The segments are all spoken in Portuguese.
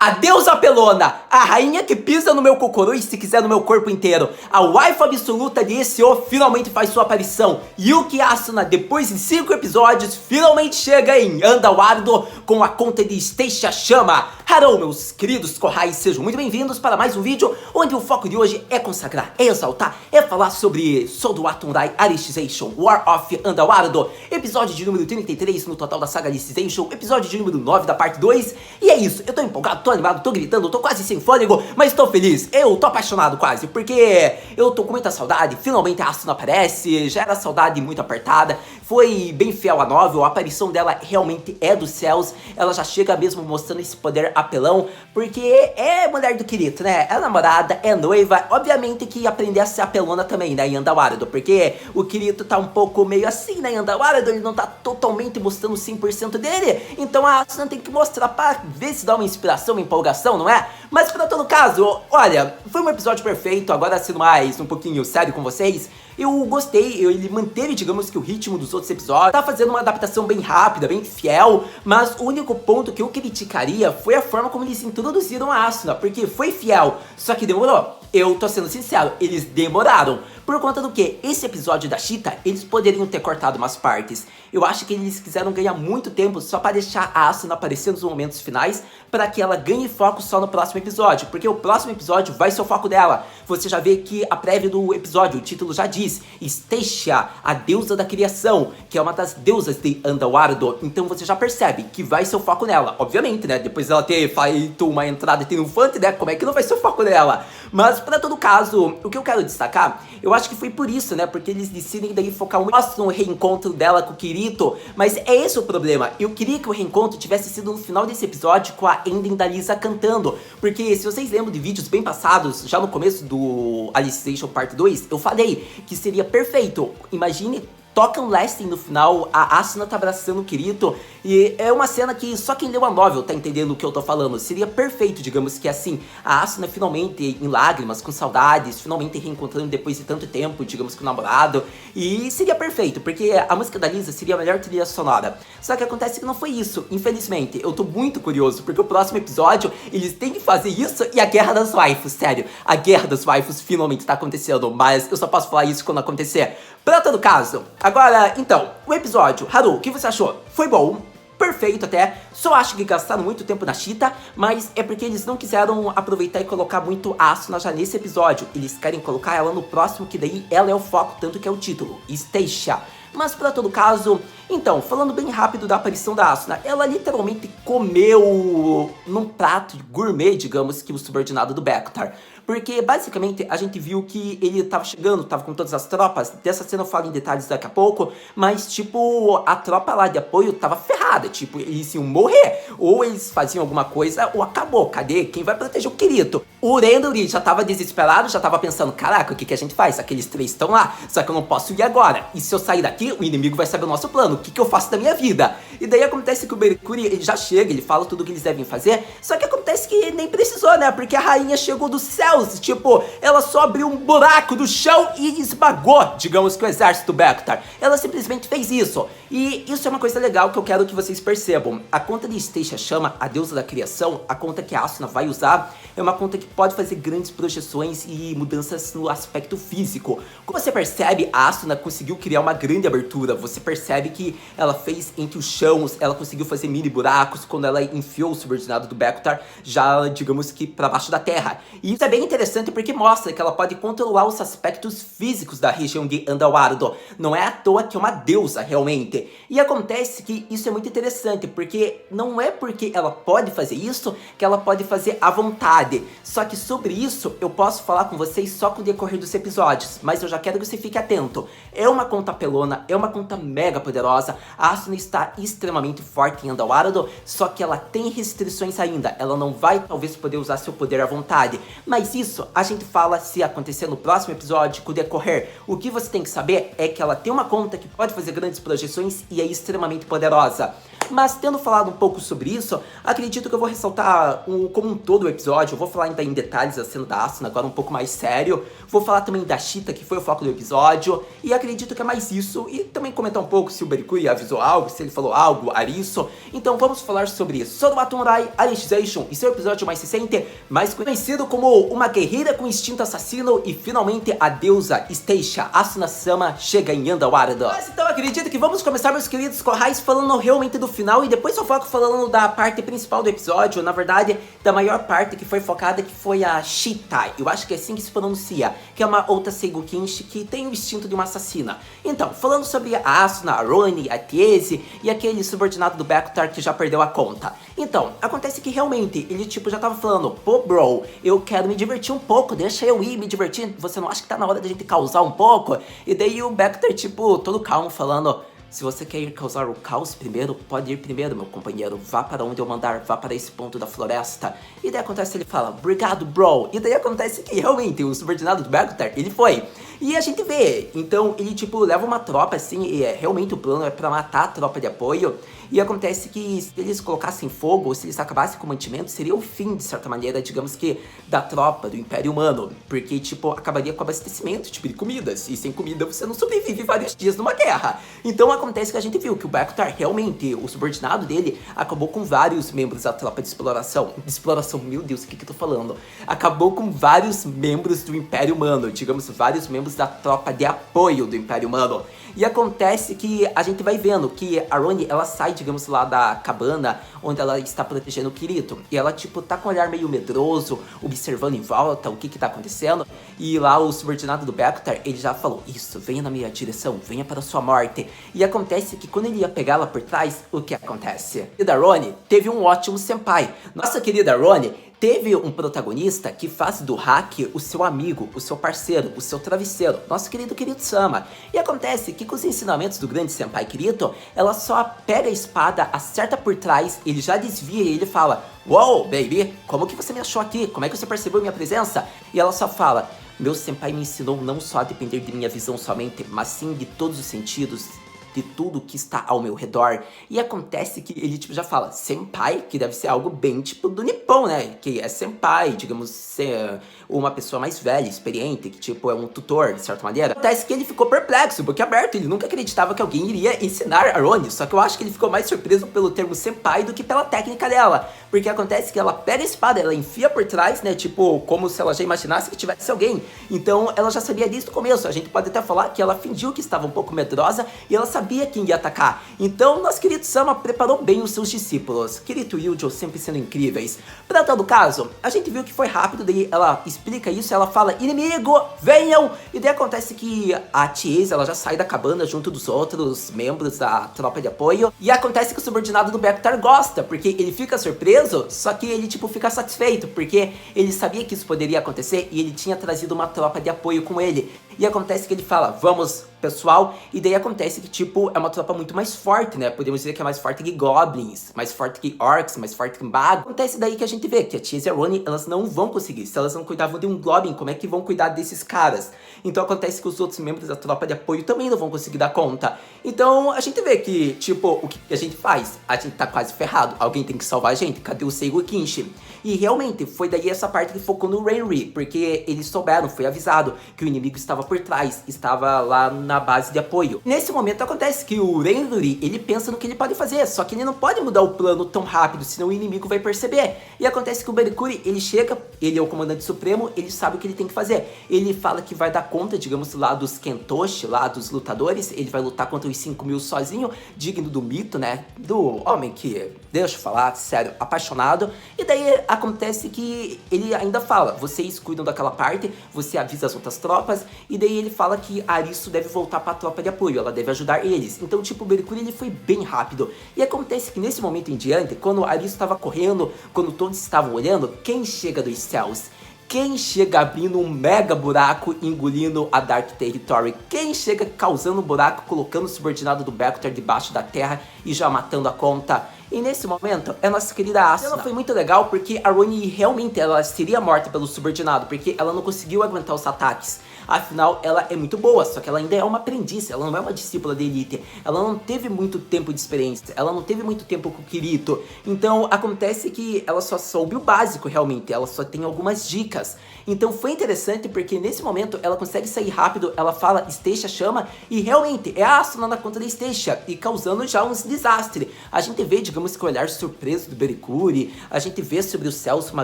A deusa pelona, a rainha que pisa no meu cocoru e se quiser no meu corpo inteiro. A waifu absoluta de SO finalmente faz sua aparição. Yuki Asuna, depois de 5 episódios, finalmente chega em Underworld com a conta de Stacia Chama. Hello, meus queridos Kohais, sejam muito bem-vindos para mais um vídeo onde o foco de hoje é consagrar, é exaltar, é falar sobre Sword Art Online Alicization War of Underworld, episódio de número 33 no total da saga Alicization, episódio de número 9 da parte 2. E é isso, eu tô empolgado, tô animado, tô gritando, tô quase sem fôlego, mas tô feliz, eu tô apaixonado quase, porque eu tô com muita saudade, finalmente a Asuna aparece, já era saudade muito apertada, foi bem fiel à novel, a aparição dela realmente é dos céus, ela já chega mesmo mostrando esse poder apelão, porque é mulher do Kirito, né, é namorada, é noiva, obviamente que aprender a ser apelona também, né, em Underworld, porque o Kirito tá um pouco meio assim, né, em Underworld, ele não tá totalmente mostrando 100% dele, então a Asuna tem que mostrar pra ver se dá uma inspiração, uma empolgação, não é? Mas pra todo caso, olha, foi um episódio perfeito, agora sendo mais um pouquinho sério com vocês, eu gostei, ele manteve, digamos que o ritmo dos outros episódios, tá fazendo uma adaptação bem rápida, bem fiel, mas o único ponto que eu criticaria foi a forma como eles introduziram a Asuna, porque foi fiel, só que demorou. Eu tô sendo sincero, eles demoraram. Por conta do que? Esse episódio da Cheetah, eles poderiam ter cortado umas partes. Eu acho que eles quiseram ganhar muito tempo só para deixar a Asuna aparecer nos momentos finais, para que ela ganhe foco só no próximo episódio, porque o próximo episódio vai ser o foco dela. Você já vê que a prévia do episódio, o título já diz, Stacia, a deusa da criação, que é uma das deusas de Underworld. Então você já percebe que vai ser o foco nela. Obviamente, né? Depois dela ter feito uma entrada triunfante, né? Como é que não vai ser o foco dela? Mas para todo caso, o que eu quero destacar, eu acho que foi por isso, né? Porque eles decidem daí focar no reencontro dela com o Kirito, mas é esse o problema. Eu queria que o reencontro tivesse sido no final desse episódio com a ending da Lisa cantando, porque se vocês lembram de vídeos bem passados, já no começo do Alicization Part 2, eu falei que seria perfeito. Imagine toca um lasting no final, a Asuna tá abraçando o Kirito, e é uma cena que só quem leu a novel tá entendendo o que eu tô falando. Seria perfeito, digamos que assim, a Asuna finalmente em lágrimas, com saudades, finalmente reencontrando depois de tanto tempo, digamos que o namorado, e seria perfeito, porque a música da Lisa seria a melhor trilha sonora. Só que acontece que não foi isso, infelizmente. Eu tô muito curioso, porque o próximo episódio, eles têm que fazer isso e a Guerra das Waifus, sério. A Guerra das Waifus finalmente tá acontecendo, mas eu só posso falar isso quando acontecer. Pra todo caso, agora, então, o episódio, Haru, o que você achou? Foi bom, perfeito até, só acho que gastaram muito tempo na Cheetah, mas é porque eles não quiseram aproveitar e colocar muito a Asuna já nesse episódio, eles querem colocar ela no próximo, que daí ela é o foco, tanto que é o título, Stacia. Mas pra todo caso, então, falando bem rápido da aparição da Asuna, ela literalmente comeu num prato gourmet, digamos que o subordinado do Bekutar. Porque basicamente a gente viu que ele tava chegando, tava com todas as tropas, dessa cena eu falo em detalhes daqui a pouco, mas tipo, a tropa lá de apoio tava ferrada, tipo, eles iam morrer, ou eles faziam alguma coisa, ou acabou, cadê? Quem vai proteger o Kirito? O Rendori já tava desesperado, já tava pensando, caraca, o que que a gente faz? Aqueles 3 estão lá, só que eu não posso ir agora, e se eu sair daqui, o inimigo vai saber o nosso plano, o que que eu faço da minha vida? E daí acontece que o Mercuri, ele já chega, ele fala tudo o que eles devem fazer, só que acontece que nem precisou, né, porque a rainha chegou do céu, tipo, ela só abriu um buraco do chão e esmagou, digamos que o exército do Bekutar. Ela simplesmente fez isso. E isso é uma coisa legal que eu quero que vocês percebam. A conta de Stacia Chama, a deusa da criação, a conta que a Asuna vai usar, é uma conta que pode fazer grandes projeções e mudanças no aspecto físico. Como você percebe, a Asuna conseguiu criar uma grande abertura. Você percebe que ela fez entre os chãos, ela conseguiu fazer mini buracos quando ela enfiou o subordinado do Bekutar, já, digamos que, para baixo da terra. E isso é bem interessante porque mostra que ela pode controlar os aspectos físicos da região de Underworld. Não é à toa que é uma deusa, realmente. E acontece que isso é muito interessante, porque não é porque ela pode fazer isso que ela pode fazer à vontade. Só que sobre isso eu posso falar com vocês só com o decorrer dos episódios, mas eu já quero que você fique atento. É uma conta pelona, é uma conta mega poderosa, a Asuna está extremamente forte em Underworld, só que ela tem restrições ainda, ela não vai talvez poder usar seu poder à vontade, mas isso a gente fala se acontecer no próximo episódio, com o decorrer. O que você tem que saber é que ela tem uma conta que pode fazer grandes projeções e é extremamente poderosa. Mas tendo falado um pouco sobre isso, acredito que eu vou ressaltar como um todo o episódio. Eu vou falar ainda em detalhes da cena da Asuna, agora um pouco mais sério. Vou falar também da Cheetah, que foi o foco do episódio. E acredito que é mais isso. E também comentar um pouco se o Berikuri avisou algo, se ele falou algo, Arisso. Então vamos falar sobre isso. Sou do Matunrai Alicization e seu episódio mais recente, mais conhecido como uma guerreira com instinto assassino e finalmente a deusa Stacia Asuna-sama chega em Yandawara. Mas então acredito que vamos começar, meus queridos corrais, falando realmente do final e depois eu foco falando da parte principal do episódio, na verdade, da maior parte que foi focada, que foi a Cheetah. Eu acho que é assim que se pronuncia, que é uma outra Seigo Kinshi que tem o instinto de uma assassina. Então, falando sobre a Asuna, a Roni, a Tiese e aquele subordinado do Bekutar que já perdeu a conta. Então, acontece que realmente ele tipo já tava falando, pô bro, eu quero me divertir um pouco, deixa eu ir me divertir, você não acha que tá na hora da gente causar um pouco? E daí o Bekutar tipo todo calmo falando, se você quer ir causar o caos primeiro, pode ir primeiro, meu companheiro. Vá para onde eu mandar, vá para esse ponto da floresta. E daí acontece, ele fala, obrigado, bro. E daí acontece que realmente o subordinado do Bekutar, ele foi. E a gente vê, então ele tipo leva uma tropa assim, e realmente o plano é pra matar a tropa de apoio. E acontece que se eles colocassem fogo, ou se eles acabassem com o mantimento, seria o fim, de certa maneira, digamos que, da tropa, do Império Humano. Porque, tipo, acabaria com o abastecimento, tipo, de comidas. E sem comida você não sobrevive vários dias numa guerra. Então acontece que a gente viu que o Bekutar, realmente, o subordinado dele, acabou com vários membros da tropa de exploração. De exploração, meu Deus, o que eu tô falando? Acabou com vários membros do Império Humano, digamos, vários membros da tropa de apoio do Império Humano. E acontece que a gente vai vendo que a Roni, ela sai, digamos, lá da cabana onde ela está protegendo o Kirito. E ela, tipo, tá com um olhar meio medroso, observando em volta o que tá acontecendo. E lá o subordinado do Bekutar, ele já falou, isso, venha na minha direção, venha para a sua morte. E acontece que quando ele ia pegá-la por trás, o que acontece? E da Roni teve um ótimo senpai. Nossa querida Roni teve um protagonista que faz do hack o seu amigo, o seu parceiro, o seu travesseiro, nosso querido Kirito-sama. E acontece que com os ensinamentos do grande senpai Kirito, ela só pega a espada, acerta por trás, ele já desvia e ele fala, uou, baby, como que você me achou aqui? Como é que você percebeu minha presença? E ela só fala, meu senpai me ensinou não só a depender de minha visão somente, mas sim de todos os sentidos, de tudo que está ao meu redor. E acontece que ele tipo já fala senpai, que deve ser algo bem tipo do Nippon, né? Que é senpai, digamos, ser uma pessoa mais velha, experiente, que tipo é um tutor, de certa maneira. Acontece que ele ficou perplexo, porque aberto, ele nunca acreditava que alguém iria ensinar a Roni, só que eu acho que ele ficou mais surpreso pelo termo senpai do que pela técnica dela. Porque acontece que ela pega a espada, ela enfia por trás, né? Tipo, como se ela já imaginasse que tivesse alguém. Então, ela já sabia desde o começo. A gente pode até falar que ela fingiu que estava um pouco medrosa e ela sabia quem ia atacar. Então, nosso querido Sama preparou bem os seus discípulos. Kirito e Yujo sempre sendo incríveis. Pra tal do caso, a gente viu que foi rápido, daí ela explica isso, ela fala, inimigo, venham! E daí acontece que a Tiese, ela já sai da cabana junto dos outros membros da tropa de apoio. E acontece que o subordinado do Bekutar gosta, porque ele fica surpreso, só que ele tipo fica satisfeito, porque ele sabia que isso poderia acontecer e ele tinha trazido uma tropa de apoio com ele. E acontece que ele fala, vamos pessoal, e daí acontece que tipo é uma tropa muito mais forte, né? Podemos dizer que é mais forte que goblins, mais forte que orcs, mais forte que magos. Acontece daí que a gente vê que a Tiese e a Roni, elas não vão conseguir. Se elas não cuidavam de um goblin, como é que vão cuidar desses caras? Então acontece que os outros membros da tropa de apoio também não vão conseguir dar conta. Então a gente vê que tipo o que a gente faz? A gente tá quase ferrado, alguém tem que salvar a gente. Cadê o Seigo Kinshi? E realmente foi daí essa parte que focou no Renri, porque eles souberam, foi avisado que o inimigo estava por trás, estava lá na base de apoio. Nesse momento acontece que o Renri, ele pensa no que ele pode fazer, só que ele não pode mudar o plano tão rápido, senão o inimigo vai perceber. E acontece que o Berikuri, ele chega, ele é o comandante supremo, ele sabe o que ele tem que fazer. Ele fala que vai dar conta, digamos, lá dos Kentoshi, lá dos lutadores, ele vai lutar contra os 5.000 sozinho, digno do mito, né, do homem que, deixa eu falar, sério, apaixonado. E daí acontece que ele ainda fala, vocês cuidam daquela parte, você avisa as outras tropas, e daí ele fala que Arisu deve voltar pra tropa de apoio, ela deve ajudar eles. Então, tipo, o Berikuri, ele foi bem rápido. E acontece que nesse momento em diante, quando Arisu estava correndo, quando todos estavam olhando, quem chega dos céus? Quem chega abrindo um mega buraco, engolindo a Dark Territory? Quem chega causando um buraco, colocando o subordinado do Bekutar debaixo da terra e já matando a conta? E nesse momento, é nossa querida Asuna. Ela foi muito legal porque a Ronin realmente ela seria morta pelo subordinado, porque ela não conseguiu aguentar os ataques. Afinal, ela é muito boa, só que ela ainda é uma aprendiz, ela não é uma discípula de elite. Ela não teve muito tempo de experiência, ela não teve muito tempo com o Kirito. Então, acontece que ela só soube o básico, realmente, ela só tem algumas dicas. Então, foi interessante porque nesse momento ela consegue sair rápido, ela fala Stacia chama, e realmente é a Asuna na conta da Stacia, e causando já uns desastres. A gente vê, digamos que o olhar surpreso do Berikuri, a gente vê sobre os céus uma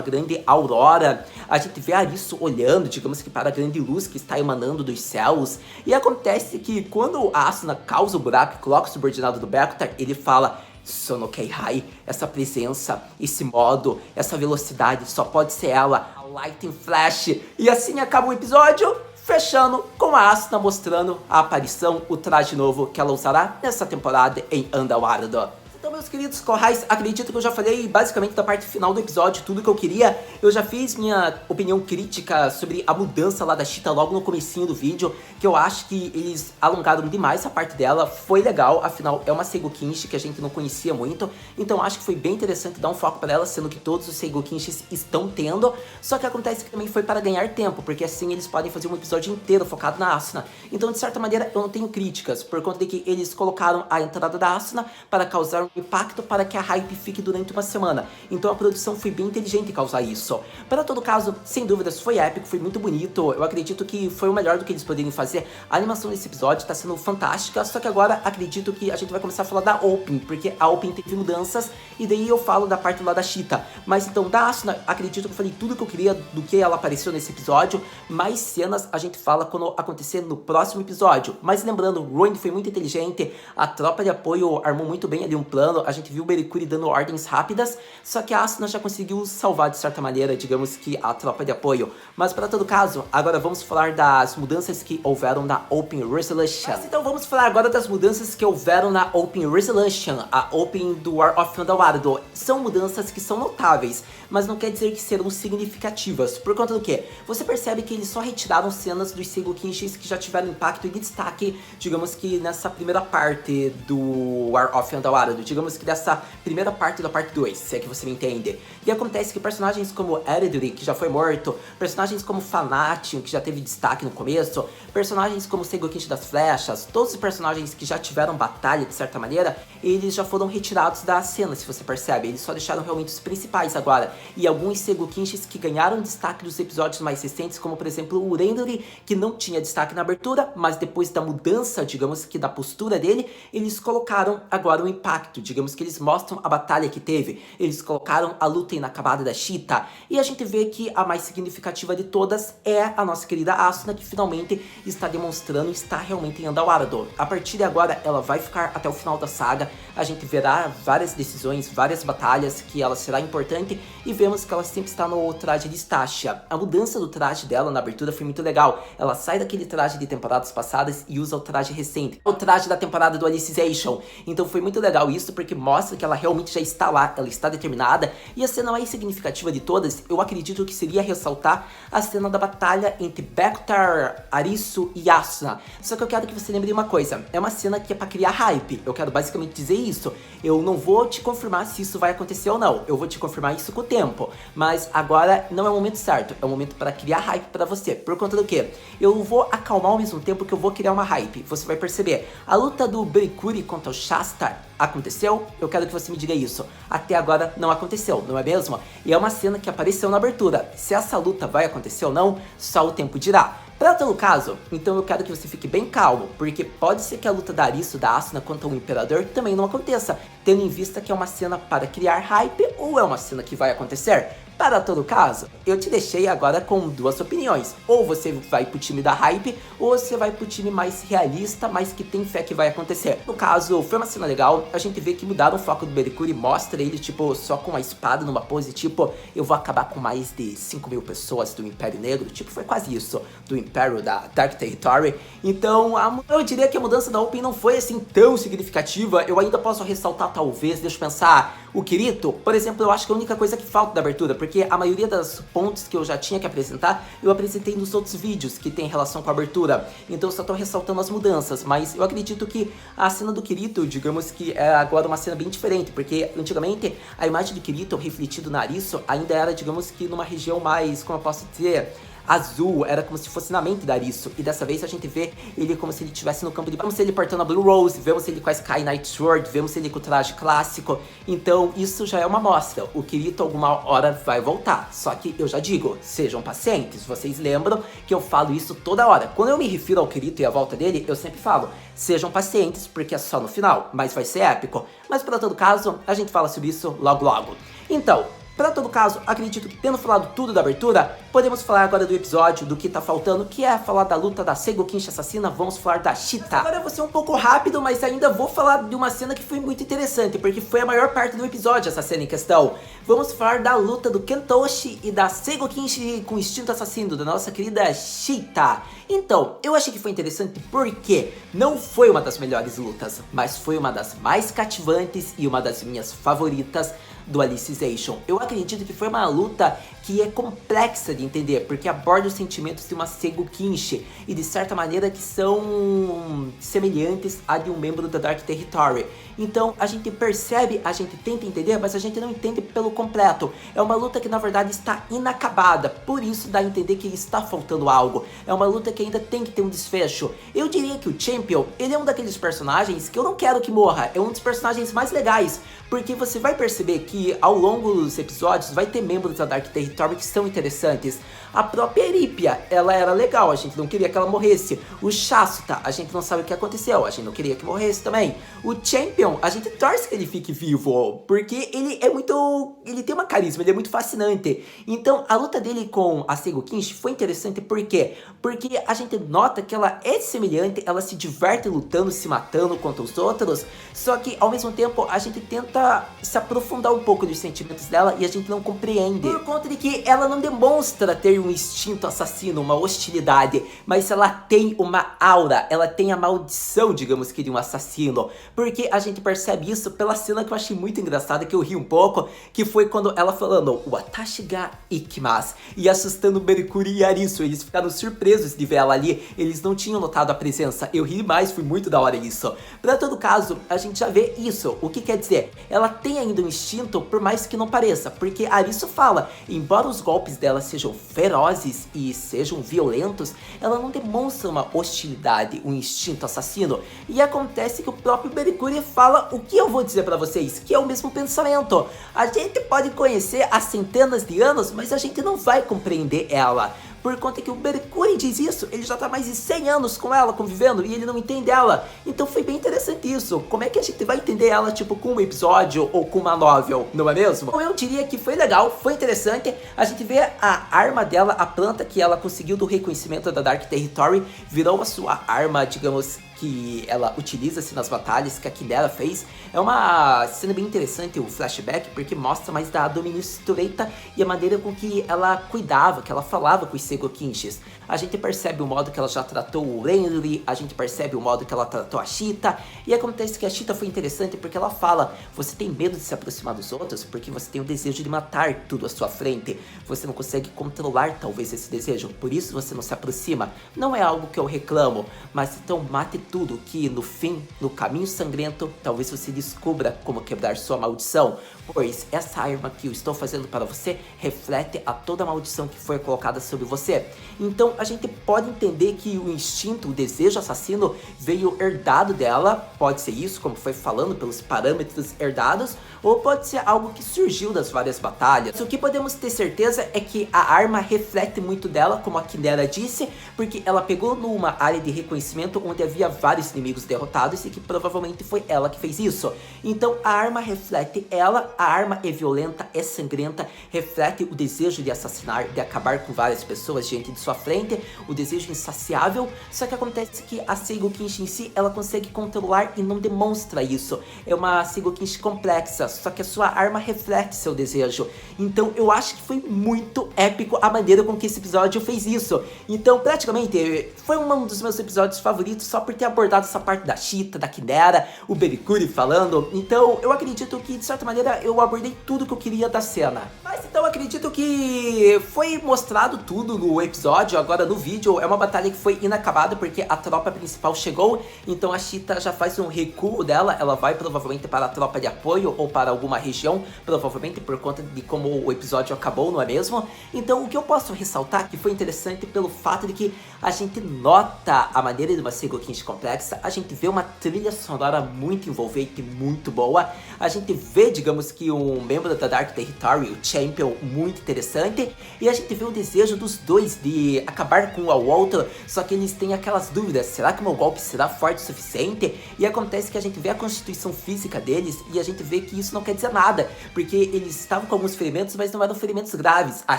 grande aurora, a gente vê Arisu olhando, digamos que para a grande luz que está emanando dos céus, e acontece que quando a Asuna causa o buraco e coloca o subordinado do Bekuta, ele fala Sono Keihai, essa presença, esse modo, essa velocidade, só pode ser ela, a Lightning Flash, e assim acaba o episódio, fechando com a Asuna mostrando a aparição, o traje novo que ela usará nessa temporada em Underworld. Então, meus queridos corrais, acredito que eu já falei basicamente da parte final do episódio, tudo que eu queria. Eu já fiz minha opinião crítica sobre a mudança lá da Cheetah logo no comecinho do vídeo, que eu acho que eles alongaram demais a parte dela, foi legal, afinal é uma Seigokinshi que a gente não conhecia muito, então acho que foi bem interessante dar um foco para ela, sendo que todos os Seigokinshis estão tendo, só que acontece que também foi para ganhar tempo, porque assim eles podem fazer um episódio inteiro focado na Asuna. Então, de certa maneira, eu não tenho críticas, por conta de que eles colocaram a entrada da Asuna para causar um impacto para que a hype fique durante uma semana. Então a produção foi bem inteligente em causar isso. Para todo caso, sem dúvidas, foi épico, foi muito bonito. Eu acredito que foi o melhor do que eles poderiam fazer. A animação desse episódio está sendo fantástica, só que agora acredito que a gente vai começar a falar da Open, porque a Open teve mudanças, e daí eu falo da parte lá da Cheetah. Mas então, da Asuna, acredito que eu falei tudo que eu queria do que ela apareceu nesse episódio. Mais cenas a gente fala quando acontecer no próximo episódio. Mas lembrando, Ronin foi muito inteligente, a tropa de apoio armou muito bem ali um plano, a gente viu o Berikuri dando ordens rápidas, só que a Asuna já conseguiu salvar de certa maneira, digamos que a tropa de apoio. Mas para todo caso, agora vamos falar das mudanças que houveram na Open Resolution. Mas então vamos falar agora das mudanças que houveram na Open Resolution, a Open do War of Underworld. São mudanças que são notáveis, mas não quer dizer que serão significativas. Por conta do que? Você percebe que eles só retiraram cenas dos Seigokinshis que já tiveram impacto e destaque, digamos que nessa primeira parte do War of Underworld, digamos que dessa primeira parte da parte 2, se é que você me entende. E acontece que personagens como Ereduri, que já foi morto, personagens como Fanatium, que já teve destaque no começo, personagens como Seigokinshi das Flechas, todos os personagens que já tiveram batalha de certa maneira, eles já foram retirados da cena, se você percebe. Eles só deixaram realmente os principais agora. E alguns Seigokinshis que ganharam destaque dos episódios mais recentes, como por exemplo o Urenduri, que não tinha destaque na abertura, mas depois da mudança, digamos que da postura dele, eles colocaram agora um impacto, digamos que eles mostram a batalha que teve, eles colocaram a luta inacabada da Cheetah, e a gente vê que a mais significativa de todas é a nossa querida Asuna, que finalmente está demonstrando, está realmente em Underworld. A partir de agora, ela vai ficar até o final da saga, a gente verá várias decisões, várias batalhas, que ela será importante, e vemos que ela sempre está no traje de Stacia. A mudança do traje dela na abertura foi muito legal, ela sai daquele traje de temporadas passadas e usa o traje recente, o traje da temporada do Alicization. Então foi muito legal isso, porque mostra que ela realmente já está lá, ela está determinada, e a cena mais significativa de todas, eu acredito que seria ressaltar a cena da batalha entre Bekuta, Arisu e Asuna. Só que eu quero que você lembre de uma coisa, é uma cena que é pra criar hype, eu quero basicamente dizer isso. Eu não vou te confirmar se isso vai acontecer ou não, eu vou te confirmar isso com o tempo, mas agora não é o momento certo, é o momento para criar hype pra você. Por conta do que? Eu vou acalmar ao mesmo tempo que eu vou criar uma hype, você vai perceber. A luta do Berikuri contra o Shasta aconteceu? Eu quero que você me diga isso. Até agora não aconteceu, não é mesmo? E é uma cena que apareceu na abertura. Se essa luta vai acontecer ou não, só o tempo dirá. Para todo caso, então eu quero que você fique bem calmo, porque pode ser que a luta da Arisu da Asuna contra o Imperador também não aconteça, tendo em vista que é uma cena para criar hype ou é uma cena que vai acontecer. Para todo caso, eu te deixei agora com duas opiniões. Ou você vai pro time da hype, ou você vai pro time mais realista, mas que tem fé que vai acontecer. No caso, foi uma cena legal, a gente vê que mudaram o foco do Berikuri, mostra ele, tipo, só com a espada numa pose, tipo, eu vou acabar com mais de 5.000 pessoas do Império Negro, tipo, foi quase isso, do Império da Dark Territory. Então, eu diria que a mudança da Open não foi assim tão significativa, eu ainda posso ressaltar talvez, deixa eu pensar, o Kirito, por exemplo, eu acho que é a única coisa que falta da abertura, porque porque a maioria dos pontos que eu já tinha que apresentar, eu apresentei nos outros vídeos que tem relação com a abertura. Então eu só tô ressaltando as mudanças, mas eu acredito que a cena do Kirito, digamos que é agora uma cena bem diferente, porque antigamente a imagem do Kirito refletido na Arisu ainda era, digamos que numa região mais, como eu posso dizer, azul, era como se fosse na mente da Arisu. E dessa vez a gente vê ele como se ele estivesse no campo de... Vemos ele portando a Blue Rose, vemos ele com a Sky Knight Sword, vemos ele com o traje clássico. Então isso já é uma amostra. O Kirito alguma hora vai voltar. Só que eu já digo, sejam pacientes. Vocês lembram que eu falo isso toda hora. Quando eu me refiro ao Kirito e à volta dele, eu sempre falo, sejam pacientes, porque é só no final, mas vai ser épico. Mas para todo caso, a gente fala sobre isso logo logo. Então, para todo caso, acredito que tendo falado tudo da abertura, podemos falar agora do episódio, do que tá faltando, que é falar da luta da Seigo Kinshi assassina, vamos falar da Cheetah. Agora eu vou ser um pouco rápido, mas ainda vou falar de uma cena que foi muito interessante, porque foi a maior parte do episódio essa cena em questão. Vamos falar da luta do Kentoshi e da Seigo Kinshi com o instinto assassino, da nossa querida Cheetah. Então, eu achei que foi interessante porque não foi uma das melhores lutas, mas foi uma das mais cativantes e uma das minhas favoritas do Alicization. Eu acredito que foi uma luta que é complexa de entender, porque aborda os sentimentos de uma Seigo Kinshi e de certa maneira que são semelhantes a de um membro da Dark Territory. Então a gente percebe, a gente tenta entender, mas a gente não entende pelo completo. É uma luta que na verdade está inacabada, por isso dá a entender que está faltando algo. É uma luta que ainda tem que ter um desfecho. Eu diria que o Champion, ele é um daqueles personagens que eu não quero que morra, é um dos personagens mais legais, porque você vai perceber que ao longo dos episódios vai ter membros da Dark Territory que são interessantes. A própria Eripia, ela era legal, a gente não queria que ela morresse. O Shasuta, a gente não sabe o que aconteceu, a gente não queria que morresse também. O Champion, a gente torce que ele fique vivo, porque ele é muito... ele tem uma carisma, ele é muito fascinante. Então a luta dele com a Seigo Kinshi foi interessante, por quê? Porque a gente nota que ela é semelhante, ela se diverte lutando, se matando contra os outros, só que ao mesmo tempo a gente tenta se aprofundar um pouco dos sentimentos dela e a gente não compreende. Por conta de que ela não demonstra ter um instinto assassino, uma hostilidade, mas ela tem uma aura, ela tem a maldição, digamos que, de um assassino. Porque a gente percebe isso pela cena que eu achei muito engraçada, que eu ri um pouco, que foi quando ela falando Watashi ga ikimasu, e assustando Mercuri e Arisu. Eles ficaram surpresos de ver ela ali, eles não tinham notado a presença. Eu ri mais, foi muito da hora isso. Pra todo caso, a gente já vê isso. O que quer dizer? Ela tem ainda um instinto, por mais que não pareça, porque Arisu fala, embora os golpes dela sejam ferozes e sejam violentos, ela não demonstra uma hostilidade, um instinto assassino. E acontece que o próprio Mercuri fala o que eu vou dizer pra vocês, que é o mesmo pensamento. A gente pode conhecer há centenas de anos, mas a gente não vai compreender ela. Por conta que o Mercuri diz isso, ele já tá mais de 100 anos com ela, convivendo, e ele não entende ela. Então foi bem interessante isso. Como é que a gente vai entender ela, tipo, com um episódio ou com uma novel, não é mesmo? Então eu diria que foi legal, foi interessante. A gente vê a arma dela, a planta que ela conseguiu do reconhecimento da Dark Territory, virou a sua arma, digamos, que ela utiliza-se nas batalhas que a Quimera fez. É uma cena bem interessante o flashback, porque mostra mais da Dominus Tureta e a maneira com que ela cuidava, que ela falava com os Seigo Kinshis. A gente percebe o modo que ela já tratou o Renry, a gente percebe o modo que ela tratou a Cheetah, e acontece que a Cheetah foi interessante porque ela fala, você tem medo de se aproximar dos outros porque você tem o desejo de matar tudo à sua frente. Você não consegue controlar talvez esse desejo, por isso você não se aproxima. Não é algo que eu reclamo, mas então mate tudo, que no fim, no caminho sangrento, talvez você descubra como quebrar sua maldição, pois essa arma que eu estou fazendo para você reflete a toda a maldição que foi colocada sobre você. Então a gente pode entender que o instinto, o desejo assassino veio herdado dela, pode ser isso, como foi falando, pelos parâmetros herdados, ou pode ser algo que surgiu das várias batalhas. O que podemos ter certeza é que a arma reflete muito dela, como a Quimera disse, porque ela pegou numa área de reconhecimento onde havia vários inimigos derrotados e que provavelmente foi ela que fez isso. Então a arma reflete ela, a arma é violenta, é sangrenta, reflete o desejo de assassinar, de acabar com várias pessoas diante de sua frente, o desejo insaciável, só que acontece que a Seigo Kinshi em si, ela consegue controlar e não demonstra isso. É uma Seigo Kinshi complexa, só que a sua arma reflete seu desejo. Então eu acho que foi muito épico a maneira com que esse episódio fez isso. Então praticamente foi um dos meus episódios favoritos só por ter abordado essa parte da Cheetah, da Quimera, o Mercuri falando. Então eu acredito que de certa maneira eu abordei tudo que eu queria da cena. Mas Mas então acredito que foi mostrado tudo no episódio, agora no vídeo é uma batalha que foi inacabada porque a tropa principal chegou, então a Cheetah já faz um recuo dela, ela vai provavelmente para a tropa de apoio ou para alguma região, provavelmente por conta de como o episódio acabou, não é mesmo? Então o que eu posso ressaltar que foi interessante pelo fato de que a gente nota a maneira de uma Seigo Kinshi complexa, a gente vê uma trilha sonora muito envolvente, muito boa, a gente vê, digamos que um membro da Dark Territory, o Champion, muito interessante, e a gente vê o desejo dos dois de acabar com um ao outro, só que eles têm aquelas dúvidas, será que o meu golpe será forte o suficiente? E acontece que a gente vê a constituição física deles e a gente vê que isso não quer dizer nada, porque eles estavam com alguns ferimentos, mas não eram ferimentos graves, a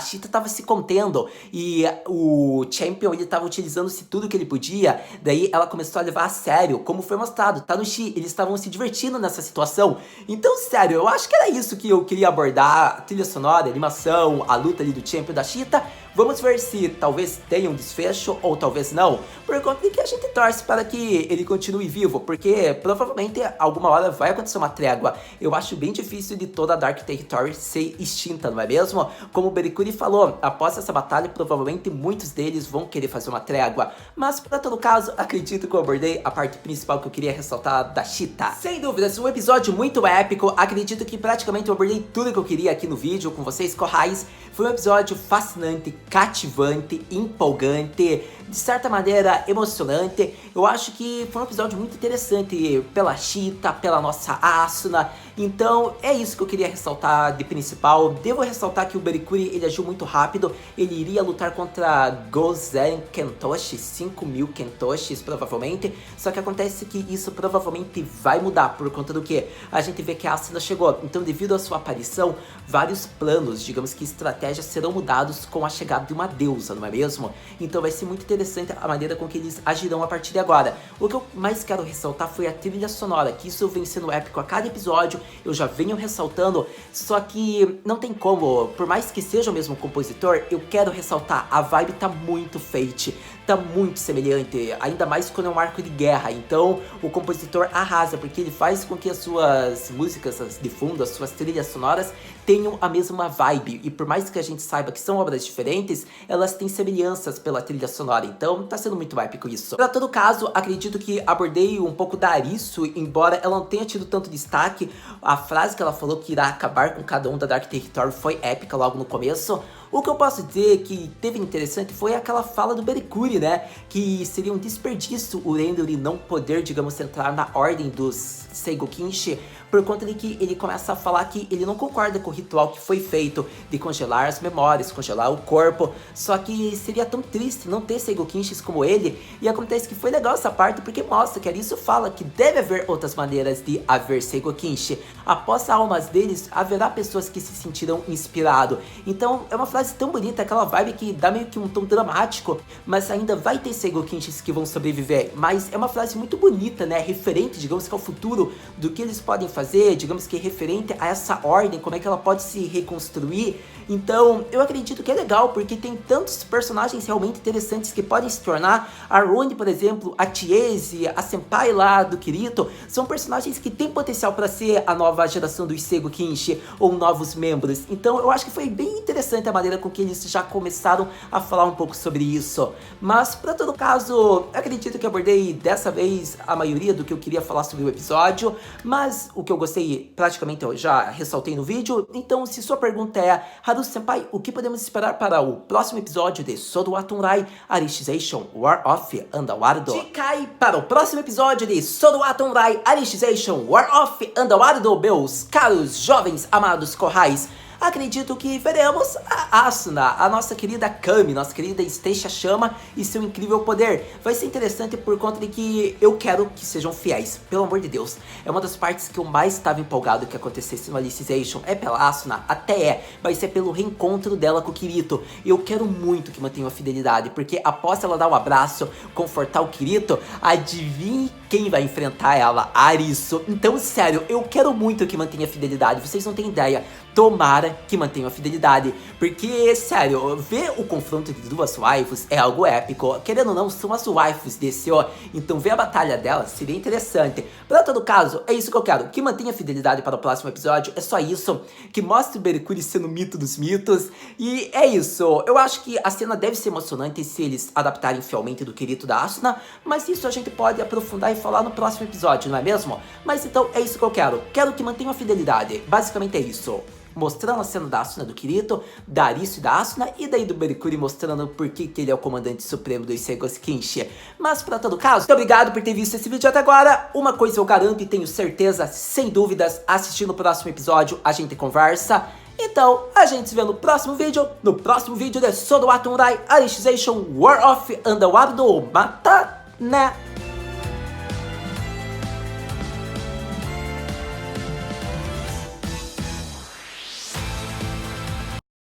Cheetah estava se contendo, e o Champion ele estava utilizando-se tudo que ele podia, daí ela começou a levar a sério, como foi mostrado, tá no Shi, eles estavam se divertindo nessa situação. Então, sério, eu acho que era isso que eu queria abordar, a trilha sonora, a animação, a luta ali do Champion da Cheetah. Vamos ver se talvez tenha um desfecho ou talvez não, por conta de que a gente torce para que ele continue vivo, porque provavelmente alguma hora vai acontecer uma trégua. Eu acho bem difícil de toda a Dark Territory ser extinta, não é mesmo? Como o Berikuri falou, após essa batalha provavelmente muitos deles vão querer fazer uma trégua, mas para todo caso, acredito que eu abordei a parte principal que eu queria ressaltar da Cheetah. Sem dúvidas, um episódio muito épico, acredito que praticamente eu abordei tudo que eu queria aqui no vídeo com vocês, Corrais. Foi um episódio fascinante, cativante, empolgante, de certa maneira emocionante. Eu acho que foi um episódio muito interessante pela Cheetah, pela nossa Asuna. Então é isso que eu queria ressaltar de principal. Devo ressaltar que o Berikuri ele agiu muito rápido. Ele iria lutar contra Gozen Kentoshi, 5.000 Kentoshis provavelmente. Só que acontece que isso provavelmente vai mudar por conta do que? A gente vê que a Asuna chegou. Então devido à sua aparição, vários planos, digamos que estratégias serão mudados com a chegada de uma deusa, não é mesmo? Então vai ser muito interessante a maneira com que eles agirão a partir de agora. O que eu mais quero ressaltar foi a trilha sonora, que isso vem sendo épico a cada episódio, eu já venho ressaltando, só que não tem como, por mais que seja o mesmo compositor, eu quero ressaltar, a vibe tá muito Fate, tá muito semelhante, ainda mais quando é um arco de guerra, então o compositor arrasa, porque ele faz com que as suas músicas de fundo, as suas trilhas sonoras, tenham a mesma vibe, e por mais que a gente saiba que são obras diferentes, elas têm semelhanças pela trilha sonora, então tá sendo muito épico isso. Pra todo caso, acredito que abordei um pouco da Arisu, embora ela não tenha tido tanto destaque, a frase que ela falou que irá acabar com cada um da Dark Territory foi épica logo no começo. O que eu posso dizer que teve interessante foi aquela fala do Berikuri, né? Que seria um desperdício o Rendori não poder, digamos, entrar na ordem dos Seigo Kinshi, por conta de que ele começa a falar que ele não concorda com o ritual que foi feito de congelar as memórias, congelar o corpo, só que seria tão triste não ter Seigo Kinshis como ele, e acontece que foi legal essa parte porque mostra que Arisu fala que deve haver outras maneiras de haver Seigo Kinshi. Após as almas deles, haverá pessoas que se sentirão inspirados. Então é uma frase tão bonita, aquela vibe que dá meio que um tom dramático, mas ainda vai ter Seigo Kinshis que vão sobreviver, mas é uma frase muito bonita, né, referente, digamos que ao futuro do que eles podem fazer, digamos que referente a essa ordem, como é que ela pode se reconstruir. Então eu acredito que é legal, porque tem tantos personagens realmente interessantes que podem se tornar. A Roni, por exemplo, a Chiese, a Senpai lá do Kirito, são personagens que têm potencial para ser a nova geração dos Seigo Kinshi, ou novos membros. Então eu acho que foi bem interessante a maneira com que eles já começaram a falar um pouco sobre isso. Mas para todo caso, acredito que abordei dessa vez a maioria do que eu queria falar sobre o episódio, mas o que eu gostei praticamente eu já ressaltei no vídeo. Então se sua pergunta é: Haru Senpai, o que podemos esperar para o próximo episódio de Sword Art Online Alicization War of Underworld? Chikai para o próximo episódio de Sword Art Online Alicization War of Underworld, meus caros jovens amados Corrais. Acredito que veremos a Asuna, a nossa querida Kami, nossa querida Stacia Chama e seu incrível poder. Vai ser interessante por conta de que eu quero que sejam fiéis, pelo amor de Deus. É uma das partes que eu mais estava empolgado que acontecesse no Alicization. É pela Asuna? Até é, mas é pelo reencontro dela com o Kirito. Eu quero muito que mantenha a fidelidade, porque após ela dar um abraço, confortar o Kirito, adivinhe quem vai enfrentar ela? Arisu. Então, sério, eu quero muito que mantenha a fidelidade, vocês não têm ideia. tomara que mantenha a fidelidade, porque, sério, ver o confronto de duas waifus é algo épico, querendo ou não, são as waifus desse, ó, então ver a batalha delas seria interessante. Pra todo caso, é isso que eu quero, que mantenha a fidelidade para o próximo episódio, é só isso, que mostre o Mercúrio sendo o mito dos mitos, e é isso, eu acho que a cena deve ser emocionante se eles adaptarem fielmente do Kirito da Asuna, mas isso a gente pode aprofundar e falar no próximo episódio, não é mesmo? Mas então é isso que eu quero que mantenha a fidelidade, basicamente é isso. Mostrando a cena da Asuna do Kirito, da Arisu e da Asuna, e daí do Mercúrio mostrando por que ele é o comandante supremo do Isegoshi Kinshi. Mas pra todo caso, muito obrigado por ter visto esse vídeo até agora. Uma coisa eu garanto e tenho certeza, sem dúvidas, assistindo o próximo episódio a gente conversa. Então, a gente se vê no próximo vídeo de Sodo Atonrai Alicization War of Underwater do Mata, né?